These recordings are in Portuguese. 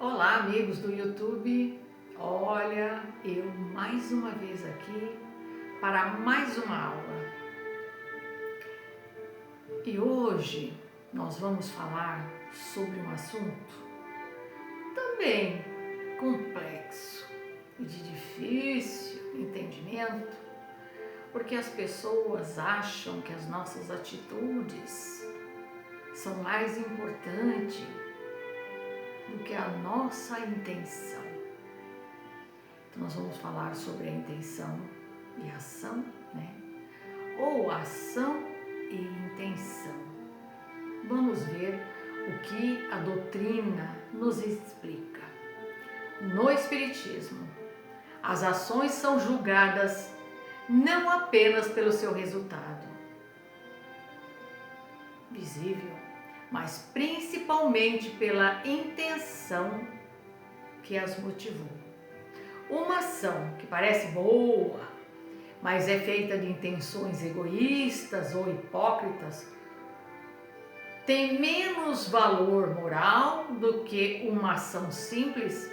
Olá, amigos do YouTube. Olha, eu mais uma vez aqui para mais uma aula. E hoje nós vamos falar sobre um assunto também complexo e de difícil entendimento, porque as pessoas acham que as nossas atitudes são mais importantes do que a nossa intenção. Então nós vamos falar sobre a intenção e ação, né? Ou ação e intenção. Vamos ver o que a doutrina nos explica. No Espiritismo, as ações são julgadas não apenas pelo seu resultado visível, mas principalmente pela intenção que as motivou. Uma ação que parece boa, mas é feita de intenções egoístas ou hipócritas, tem menos valor moral do que uma ação simples,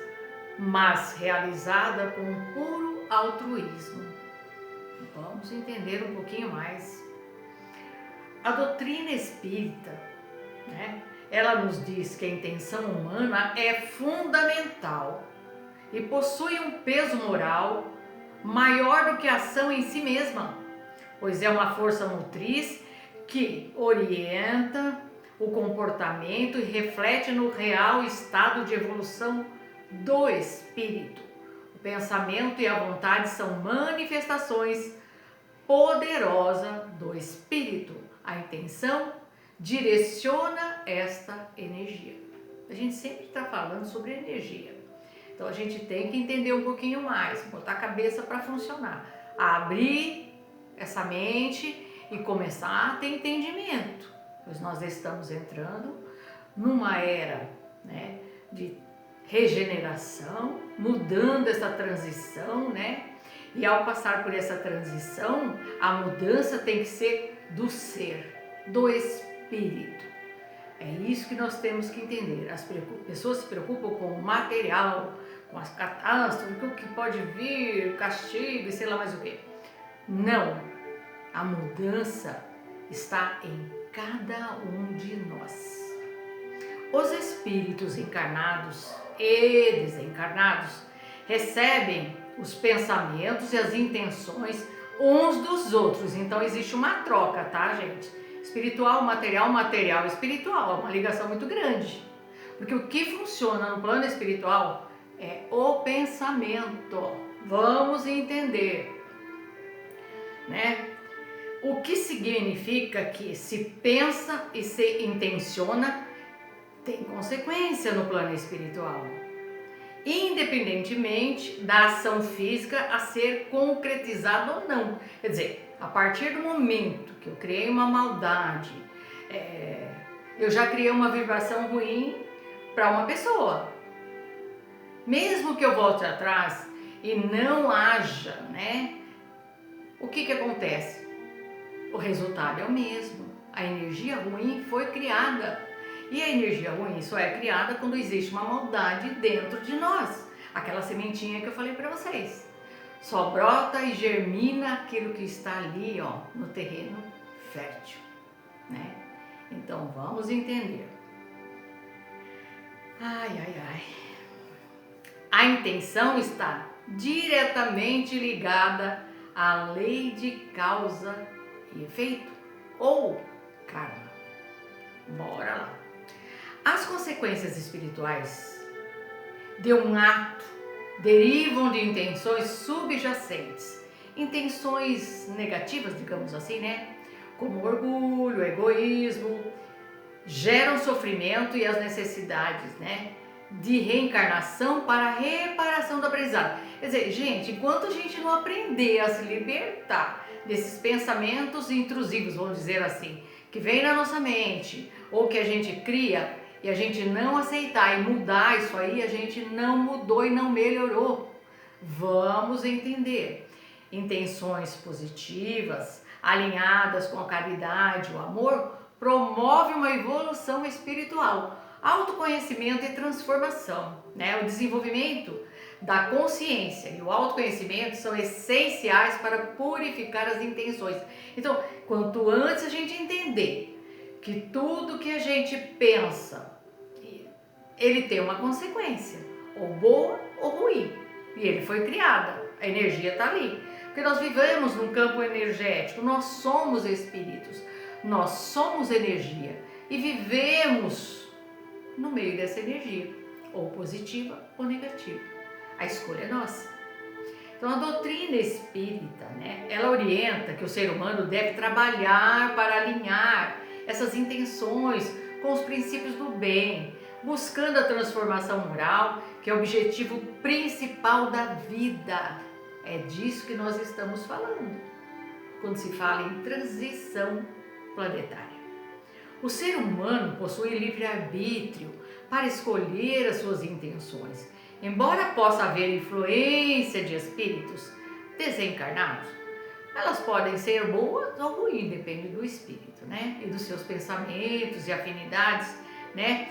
mas realizada com puro altruísmo. Vamos entender um pouquinho mais. A doutrina espírita, ela nos diz que a intenção humana é fundamental e possui um peso moral maior do que a ação em si mesma, pois é uma força motriz que orienta o comportamento e reflete no real estado de evolução do espírito. O pensamento e a vontade são manifestações poderosas do espírito. A intenção direciona esta energia. A gente sempre está falando sobre energia. Então a gente tem que entender um pouquinho mais, botar a cabeça para funcionar, abrir essa mente e começar a ter entendimento, pois nós estamos entrando numa era, de regeneração, mudando essa transição, E ao passar por essa transição, a mudança tem que ser do ser, do espírito. É isso que nós temos que entender. As pessoas se preocupam com o material, com as catástrofes, com o que pode vir, castigo e sei lá mais o que. Não. A mudança está em cada um de nós. Os espíritos encarnados e desencarnados recebem os pensamentos e as intenções uns dos outros. Então existe uma troca, tá, gente? Espiritual, material, espiritual. É uma ligação muito grande. Porque o que funciona no plano espiritual é o pensamento. Vamos entender, O que significa que se pensa e se intenciona tem consequência no plano espiritual, independentemente da ação física a ser concretizada ou não. Quer dizer, a partir do momento que eu criei uma maldade, eu já criei uma vibração ruim para uma pessoa. Mesmo que eu volte atrás e não haja, o que acontece? O resultado é o mesmo. A energia ruim foi criada. E a energia ruim só é criada quando existe uma maldade dentro de nós. Aquela sementinha que eu falei para vocês. Só brota e germina aquilo que está ali, no terreno fértil, Então vamos entender. A intenção está diretamente ligada à lei de causa e efeito, ou karma. Bora lá. As consequências espirituais de um ato derivam de intenções subjacentes, intenções negativas, digamos assim, como orgulho, egoísmo, geram sofrimento e as necessidades, de reencarnação para a reparação do aprendizado. Quer dizer, gente, enquanto a gente não aprender a se libertar desses pensamentos intrusivos, vamos dizer assim, que vem na nossa mente, ou que a gente cria, e a gente não aceitar e mudar isso aí, a gente não mudou e não melhorou. Vamos entender. Intenções positivas, alinhadas com a caridade, o amor, promove uma evolução espiritual. autoconhecimento e transformação, né? O desenvolvimento da consciência e o autoconhecimento são essenciais para purificar as intenções. Então, quanto antes a gente entender que tudo que a gente pensa, ele tem uma consequência, ou boa ou ruim, e ele foi criado, a energia está ali, porque nós vivemos num campo energético, nós somos espíritos, nós somos energia e vivemos no meio dessa energia, ou positiva ou negativa. A escolha é nossa. Então a doutrina espírita, né, ela orienta que o ser humano deve trabalhar para alinhar essas intenções com os princípios do bem, buscando a transformação moral, que é o objetivo principal da vida. É disso que nós estamos falando, quando se fala em transição planetária. O ser humano possui livre-arbítrio para escolher as suas intenções. Embora possa haver influência de espíritos desencarnados, elas podem ser boas ou ruins, depende do espírito, né? E dos seus pensamentos e afinidades, né?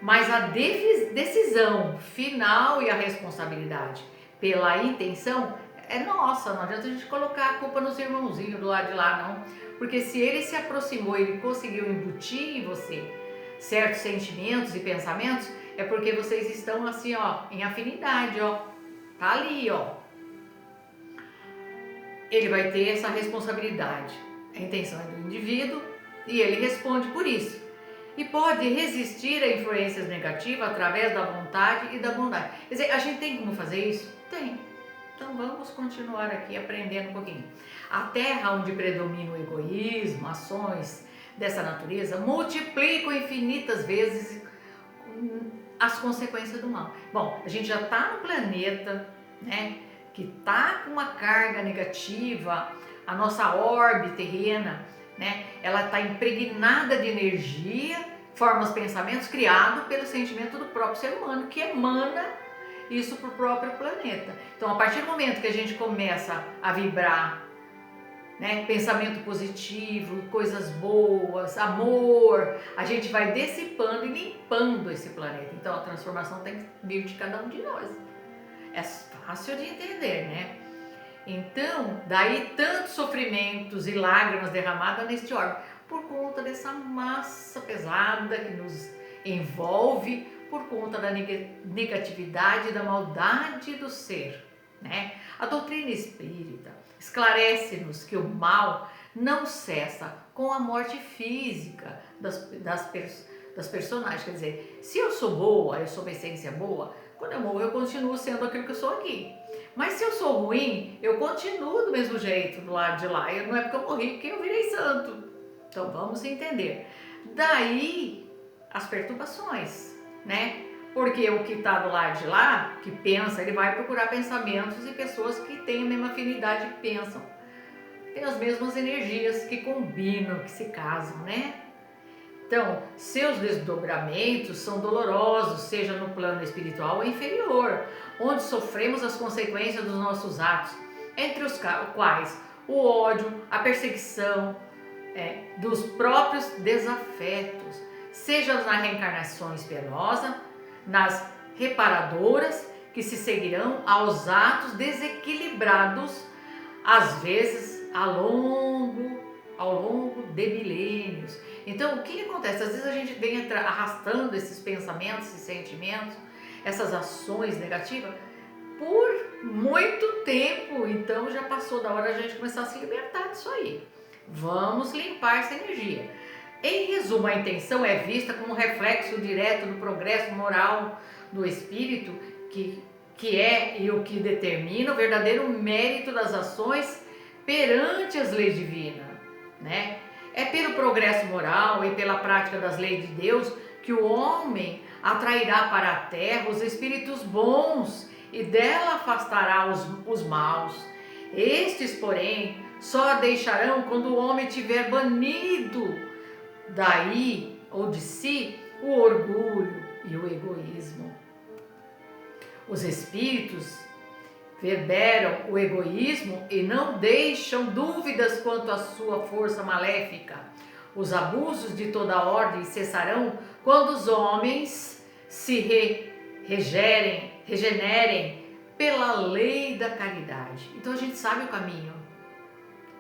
Mas a decisão final e a responsabilidade pela intenção é nossa. Não adianta a gente colocar a culpa nos irmãozinhos do lado de lá, não. Porque se ele se aproximou, ele conseguiu embutir em você certos sentimentos e pensamentos, é porque vocês estão assim, ó, em afinidade, ó. Tá ali, ó. Ele vai ter essa responsabilidade. A intenção é do indivíduo e ele responde por isso. E pode resistir a influências negativas através da vontade e da bondade. Quer dizer, a gente tem como fazer isso? Tem. Então vamos continuar aqui aprendendo um pouquinho. A terra onde predomina o egoísmo, ações dessa natureza, multiplicam infinitas vezes as consequências do mal. Bom, a gente já está no planeta, né, que está com uma carga negativa, a nossa orbe terrena, né, ela está impregnada de energia, formas, pensamentos criados pelo sentimento do próprio ser humano, que emana isso para o próprio planeta. Então, a partir do momento que a gente começa a vibrar, né, pensamento positivo, coisas boas, amor, a gente vai dissipando e limpando esse planeta. Então a transformação tem que vir de cada um de nós. É fácil de entender, né? Então, daí tantos sofrimentos e lágrimas derramadas neste órgão, por conta dessa massa pesada que nos envolve, por conta da negatividade e da maldade do ser, né? A doutrina espírita esclarece-nos que o mal não cessa com a morte física das personagens. Quer dizer, se eu sou boa, eu sou uma essência boa, quando eu morro eu continuo sendo aquilo que eu sou aqui. Mas se eu sou ruim, eu continuo do mesmo jeito do lado de lá. Não é porque eu morri que eu virei santo. Então vamos entender. Daí as perturbações, né? Porque o que está do lado de lá, que pensa, ele vai procurar pensamentos e pessoas que têm a mesma afinidade e pensam. Tem as mesmas energias que combinam, que se casam, né? Então, seus desdobramentos são dolorosos, seja no plano espiritual ou inferior, onde sofremos as consequências dos nossos atos, entre os quais o ódio, a perseguição, dos próprios desafetos, seja nas reencarnações penosas, nas reparadoras que se seguirão aos atos desequilibrados, às vezes ao longo de milênios. Então, o que acontece? Às vezes a gente vem arrastando esses pensamentos e sentimentos, essas ações negativas, por muito tempo. Então, já passou da hora a gente começar a se libertar disso aí. Vamos limpar essa energia. Em resumo, a intenção é vista como um reflexo direto do progresso moral do espírito, que é e o que determina o verdadeiro mérito das ações perante as leis divinas, né? É pelo progresso moral e pela prática das leis de Deus que o homem atrairá para a terra os espíritos bons e dela afastará os maus. Estes, porém, só a deixarão quando o homem tiver banido daí ou de si o orgulho e o egoísmo. Os espíritos verberam o egoísmo e não deixam dúvidas quanto à sua força maléfica. Os abusos de toda ordem cessarão quando os homens se regenerem pela lei da caridade. Então a gente sabe o caminho.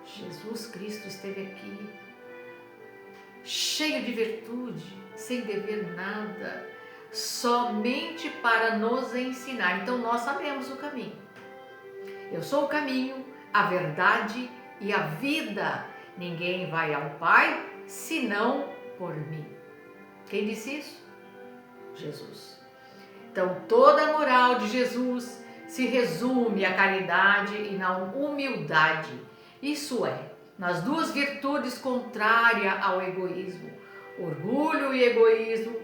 Jesus Cristo esteve aqui, cheio de virtude, sem dever nada, somente para nos ensinar. Então nós sabemos o caminho. Eu sou o caminho, a verdade e a vida. Ninguém vai ao Pai senão por mim. Quem disse isso? Jesus. Então toda a moral de Jesus se resume à caridade e na humildade. Isso é, nas duas virtudes contrárias ao egoísmo, orgulho e egoísmo,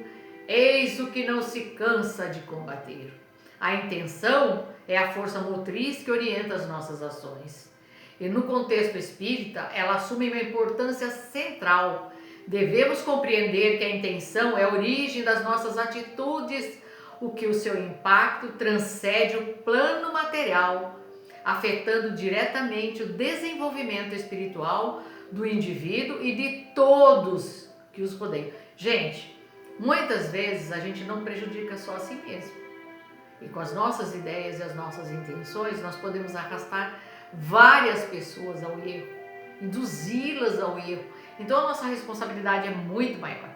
eis o que não se cansa de combater. A intenção é a força motriz que orienta as nossas ações. E no contexto espírita, ela assume uma importância central. Devemos compreender que a intenção é a origem das nossas atitudes, o que o seu impacto transcende o plano material, afetando diretamente o desenvolvimento espiritual do indivíduo e de todos que os rodeiam. Gente, muitas vezes a gente não prejudica só a si mesmo. E com as nossas ideias e as nossas intenções, nós podemos arrastar várias pessoas ao erro, induzi-las ao erro. Então a nossa responsabilidade é muito maior.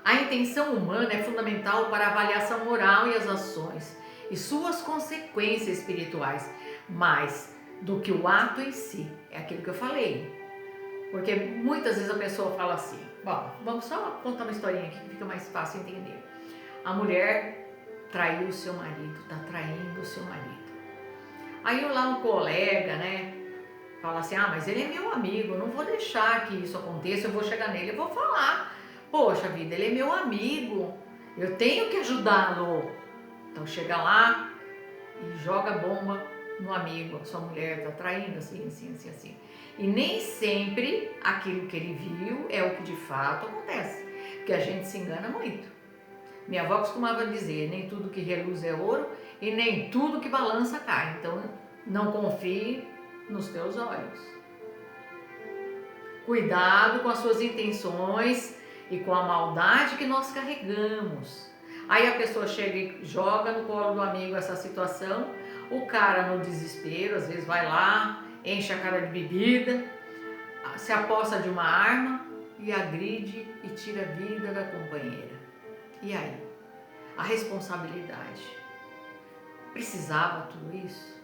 A intenção humana é fundamental para a avaliação moral e as ações e suas consequências espirituais, mais do que o ato em si. É aquilo que eu falei. Porque muitas vezes a pessoa fala assim, bom, vamos só contar uma historinha aqui que fica mais fácil entender. A mulher traiu o seu marido, está traindo o seu marido. Aí lá um colega, né, fala assim, mas ele é meu amigo, não vou deixar que isso aconteça, eu vou chegar nele e vou falar. Poxa vida, ele é meu amigo, eu tenho que ajudá-lo. Então chega lá e joga bomba no amigo, sua mulher está traindo, assim. E nem sempre aquilo que ele viu é o que de fato acontece, porque a gente se engana muito. Minha avó costumava dizer, nem tudo que reluz é ouro e nem tudo que balança cai. Então não confie nos teus olhos. Cuidado com as suas intenções e com a maldade que nós carregamos. Aí a pessoa chega e joga no colo do amigo essa situação, o cara no desespero, às vezes vai lá, enche a cara de bebida, se aposta de uma arma e agride e tira a vida da companheira. E aí? A responsabilidade. Precisava tudo isso?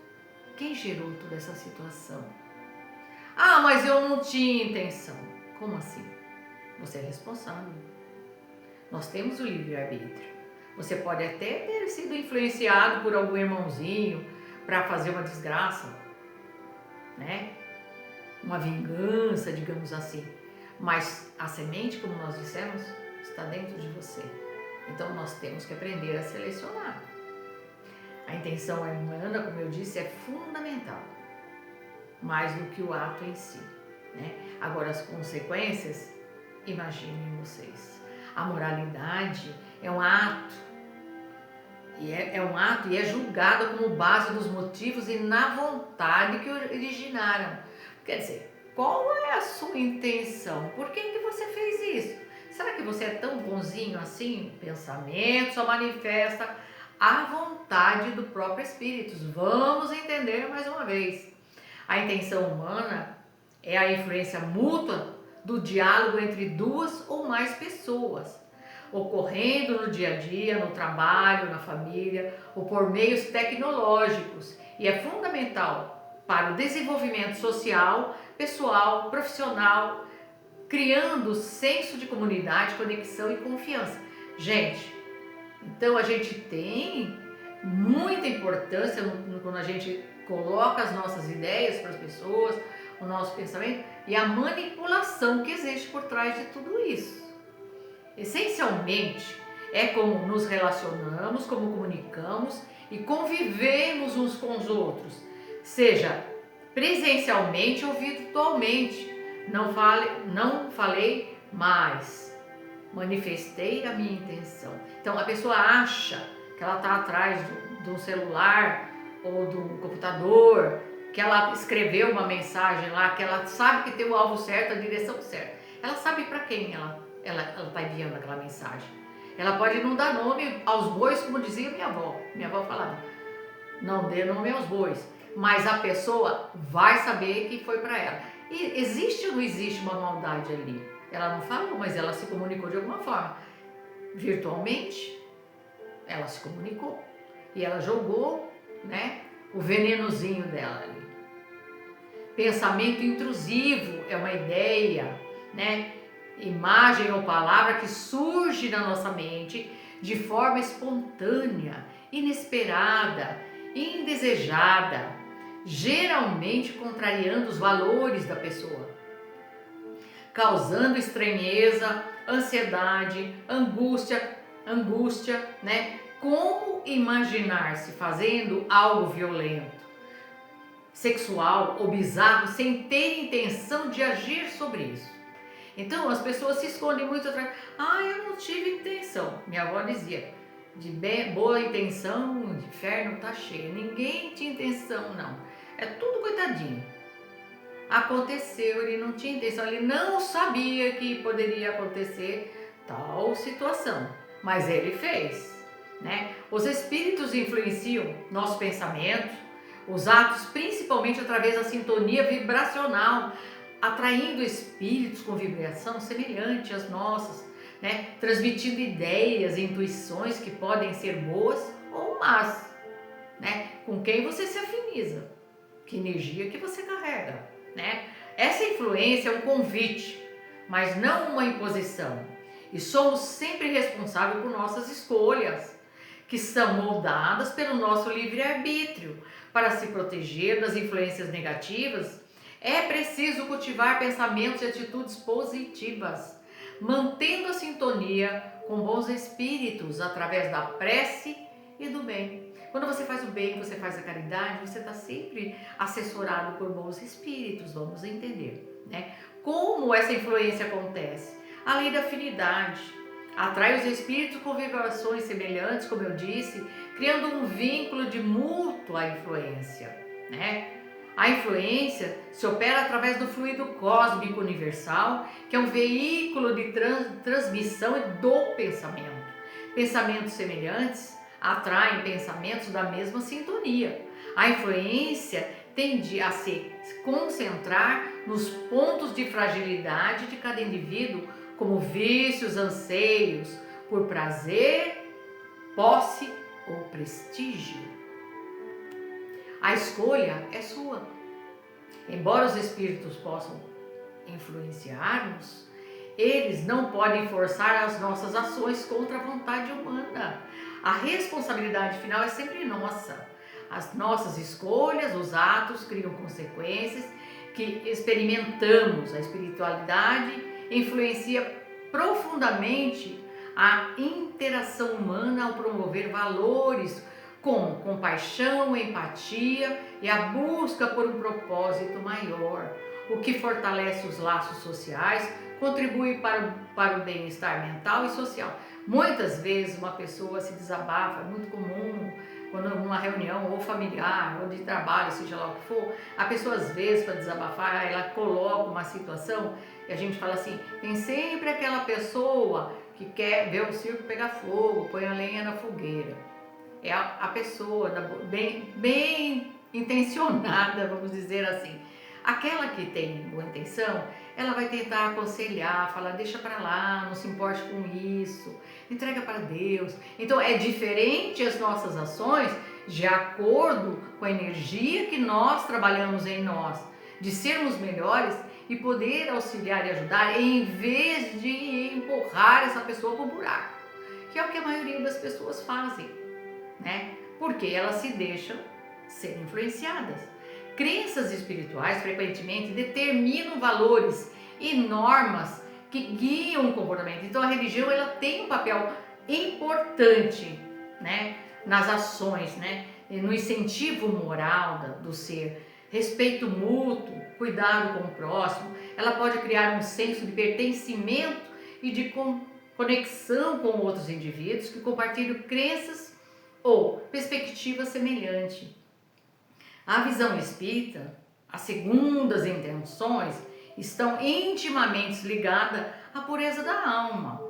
Quem gerou toda essa situação? Mas eu não tinha intenção. Como assim? Você é responsável. Nós temos o livre-arbítrio. Você pode até ter sido influenciado por algum irmãozinho para fazer uma desgraça, né? Uma vingança, digamos assim. Mas a semente, como nós dissemos, está dentro de você. Então nós temos que aprender a selecionar. A intenção humana, como eu disse, é fundamental, mais do que o ato em si, né? Agora as consequências, imaginem vocês. A moralidade é um ato, e é julgada como base dos motivos e na vontade que originaram. Quer dizer, qual é a sua intenção? Por que você fez isso? Será que você é tão bonzinho assim? O pensamento só manifesta a vontade do próprio Espírito. Vamos entender mais uma vez. A intenção humana é a influência mútua do diálogo entre duas ou mais pessoas, ocorrendo no dia a dia, no trabalho, na família, ou por meios tecnológicos, e é fundamental para o desenvolvimento social, pessoal, profissional, criando senso de comunidade, conexão e confiança. Gente, então a gente tem muita importância quando a gente coloca as nossas ideias para as pessoas, o nosso pensamento e a manipulação que existe por trás de tudo isso. Essencialmente, é como nos relacionamos, como comunicamos e convivemos uns com os outros, seja presencialmente ou virtualmente. Não falei, mas manifestei a minha intenção. Então a pessoa acha que ela está atrás de um celular ou de um computador, que ela escreveu uma mensagem lá, que ela sabe que tem o alvo certo, a direção certa. ela sabe para quem ela está enviando aquela mensagem. Ela pode não dar nome aos bois, como dizia minha avó. Minha avó falava, não dê nome aos bois, mas a pessoa vai saber que foi para ela. E existe ou não existe uma maldade ali? Ela não falou, mas ela se comunicou de alguma forma. Virtualmente, ela se comunicou. E ela jogou, né, o venenozinho dela ali. Pensamento intrusivo é uma ideia, né, imagem ou palavra que surge na nossa mente de forma espontânea, inesperada, indesejada, geralmente contrariando os valores da pessoa, causando estranheza, ansiedade, angústia, né? Como imaginar-se fazendo algo violento, sexual ou bizarro sem ter intenção de agir sobre isso? Então as pessoas se escondem muito atrás. Eu não tive intenção. Minha avó dizia, de boa intenção, o inferno tá cheio. Ninguém tinha intenção, não. É tudo coitadinho. Aconteceu, ele não tinha intenção, ele não sabia que poderia acontecer tal situação, mas ele fez, né? Os espíritos influenciam nossos pensamentos, os atos, principalmente através da sintonia vibracional, atraindo espíritos com vibração semelhante às nossas, né? Transmitindo ideias e intuições que podem ser boas ou más, né? Com quem você se afiniza, que energia que você carrega, né? Essa influência é um convite, mas não uma imposição. E somos sempre responsáveis por nossas escolhas, que são moldadas pelo nosso livre-arbítrio. Para se proteger das influências negativas, é preciso cultivar pensamentos e atitudes positivas, mantendo a sintonia com bons espíritos através da prece e do bem. Quando você faz o bem, você faz a caridade, você está sempre assessorado por bons espíritos, vamos entender, né? Como essa influência acontece? A lei da afinidade atrai os espíritos com vibrações semelhantes, como eu disse, criando um vínculo de mútua influência, né? A influência se opera através do fluido cósmico universal, que é um veículo de transmissão do pensamento. Pensamentos semelhantes atraem pensamentos da mesma sintonia. A influência tende a se concentrar nos pontos de fragilidade de cada indivíduo, como vícios, anseios por prazer, posse ou prestígio. A escolha é sua. Embora os espíritos possam influenciar-nos, eles não podem forçar as nossas ações contra a vontade humana. A responsabilidade final é sempre nossa. As nossas escolhas, os atos criam consequências que experimentamos. A espiritualidade influencia profundamente a interação humana ao promover valores como compaixão, empatia e a busca por um propósito maior, o que fortalece os laços sociais, contribui para o bem-estar mental e social. Muitas vezes uma pessoa se desabafa, é muito comum, quando numa reunião ou familiar ou de trabalho, seja lá o que for, a pessoa às vezes para desabafar, ela coloca uma situação e a gente fala assim, tem sempre aquela pessoa que quer ver o circo pegar fogo, põe a lenha na fogueira. É a pessoa bem intencionada, vamos dizer assim. Aquela que tem boa intenção, ela vai tentar aconselhar, falar, deixa para lá, não se importe com isso, entrega para Deus. Então é diferente as nossas ações de acordo com a energia que nós trabalhamos em nós, de sermos melhores e poder auxiliar e ajudar, em vez de empurrar essa pessoa para o buraco, que é o que a maioria das pessoas fazem, né? Porque elas se deixam ser influenciadas. Crenças espirituais frequentemente determinam valores e normas que guiam o comportamento. Então a religião ela tem um papel importante, né, nas ações, né, no incentivo moral do ser, respeito mútuo, cuidado com o próximo. Ela pode criar um senso de pertencimento e de conexão com outros indivíduos que compartilham crenças ou perspectivas semelhantes. A visão espírita, as segundas intenções, estão intimamente ligadas à pureza da alma,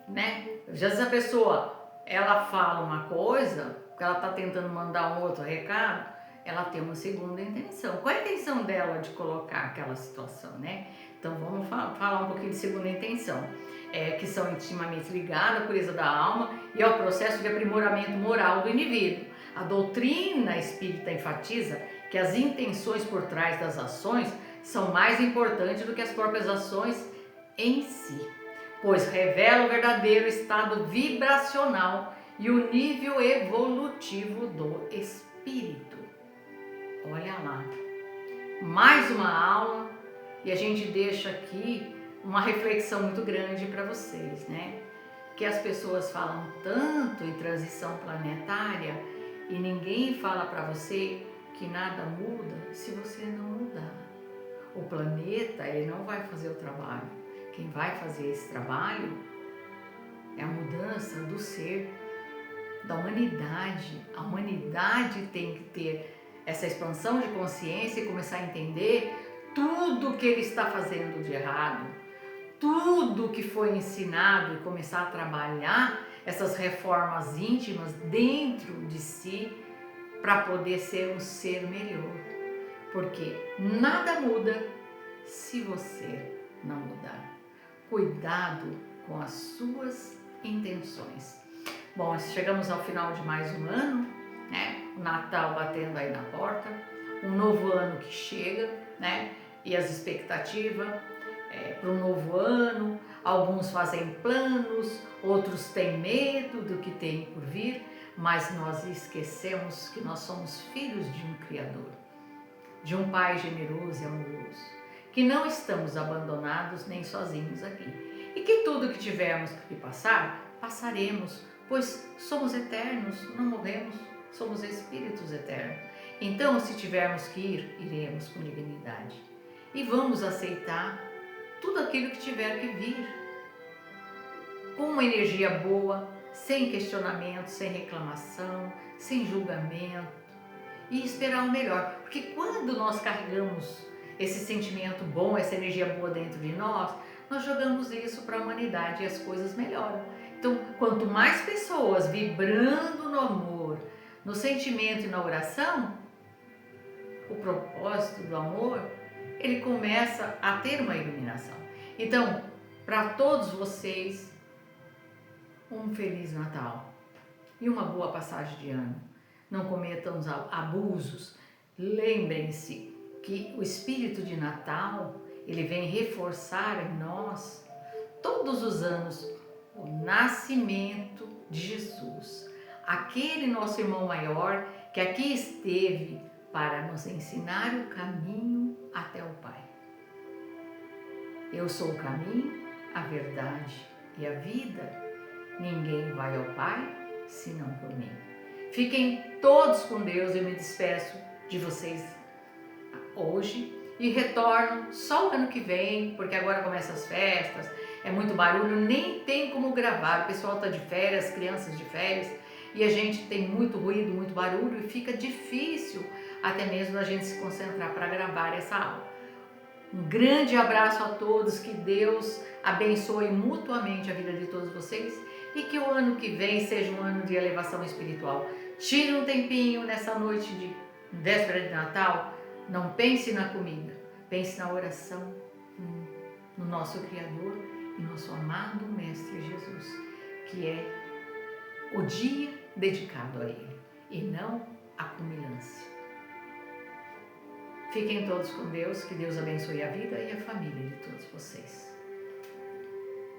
né? Às vezes a pessoa, ela fala uma coisa, porque ela está tentando mandar um outro recado, ela tem uma segunda intenção. Qual é a intenção dela de colocar aquela situação, né? Então vamos falar um pouquinho de segunda intenção, que são intimamente ligadas à pureza da alma e ao processo de aprimoramento moral do indivíduo. A doutrina espírita enfatiza que as intenções por trás das ações são mais importantes do que as próprias ações em si, pois revela o verdadeiro estado vibracional e o nível evolutivo do espírito. Olha lá, mais uma aula e a gente deixa aqui uma reflexão muito grande para vocês, né? Que as pessoas falam tanto em transição planetária e ninguém fala para você que nada muda se você não mudar. O planeta, ele não vai fazer o trabalho. Quem vai fazer esse trabalho é a mudança do ser, da humanidade. A humanidade tem que ter essa expansão de consciência e começar a entender tudo que ele está fazendo de errado, tudo que foi ensinado e começar a trabalhar essas reformas íntimas dentro de si para poder ser um ser melhor. Porque nada muda se você não mudar. Cuidado com as suas intenções. Bom, chegamos ao final de mais um ano, né? O Natal batendo aí na porta, um novo ano que chega, né? E as expectativas para um novo ano. Alguns fazem planos, outros têm medo do que tem por vir, mas nós esquecemos que nós somos filhos de um Criador, de um Pai generoso e amoroso, que não estamos abandonados nem sozinhos aqui e que tudo que tivermos que passar, passaremos, pois somos eternos, não morremos, somos espíritos eternos. Então, se tivermos que ir, iremos com dignidade e vamos aceitar tudo aquilo que tiver que vir, com uma energia boa, sem questionamento, sem reclamação, sem julgamento, e esperar o melhor. Porque quando nós carregamos esse sentimento bom, essa energia boa dentro de nós, nós jogamos isso para a humanidade e as coisas melhoram. Então, quanto mais pessoas vibrando no amor, no sentimento e na oração, o propósito do amor, ele começa a ter uma iluminação. Então, para todos vocês, um Feliz Natal e uma boa passagem de ano. Não cometam os abusos. Lembrem-se que o espírito de Natal, ele vem reforçar em nós, todos os anos, o nascimento de Jesus. Aquele nosso irmão maior que aqui esteve para nos ensinar o caminho até o Pai. Eu sou o caminho, a verdade e a vida. Ninguém vai ao Pai senão por mim. Fiquem todos com Deus. Eu me despeço de vocês hoje e retorno só o ano que vem, porque agora começam as festas, é muito barulho, nem tem como gravar. O pessoal está de férias, crianças de férias, e a gente tem muito ruído, muito barulho e fica difícil até mesmo a gente se concentrar para gravar essa aula. Um grande abraço a todos, que Deus abençoe mutuamente a vida de todos vocês e que o ano que vem seja um ano de elevação espiritual. Tire um tempinho nessa noite de véspera de Natal, não pense na comida, pense na oração, no nosso Criador e nosso amado Mestre Jesus, que é o dia dedicado a Ele e não a cuminância. Fiquem todos com Deus, que Deus abençoe a vida e a família de todos vocês.